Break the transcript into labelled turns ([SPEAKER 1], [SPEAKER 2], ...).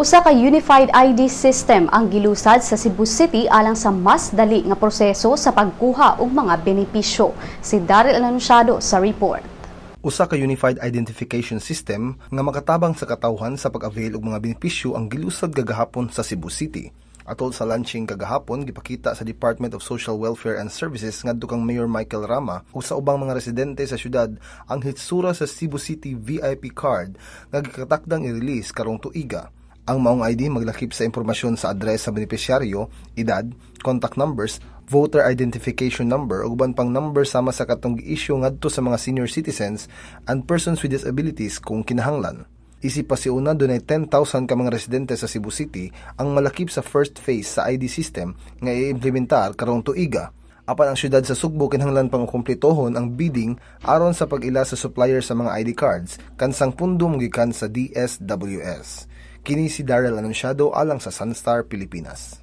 [SPEAKER 1] Usa ka unified ID system ang gilusad sa Cebu City alang sa mas dali nga proseso sa pagkuha og mga benepisyo. Si Daryl Anunciado sa report.
[SPEAKER 2] Usa ka unified identification system nga makatabang sa katawhan sa pag-avail og mga benepisyo ang gilusad kagahapon sa Cebu City. Atol sa launching kagahapon, gipakita sa Department of Social Welfare and Services ngadto kang Mayor Michael Rama ug sa ubang mga residente sa syudad ang hitsura sa Cebu City VIP card nga gikatakdang i-release karong tuiga. Ang maong ID maglakip sa impormasyon sa address sa benepisyaryo, edad, contact numbers, voter identification number ug uban pang number sama sa katong gi-issue ngadto sa mga senior citizens and persons with disabilities kung kinahanglan. Isip pa si una, dunay 10,000 ka mga residente sa Cebu City ang malakip sa first phase sa ID system nga i-implementar karong tuiga. Apan ang syudad sa Sugbo kinahanglan pang kumpletohon ang bidding aron sa pag-ila sa supplier sa mga ID cards kansang pundo gikan sa DSWS. Kini si Daryl Anunciado alang sa Sunstar Pilipinas.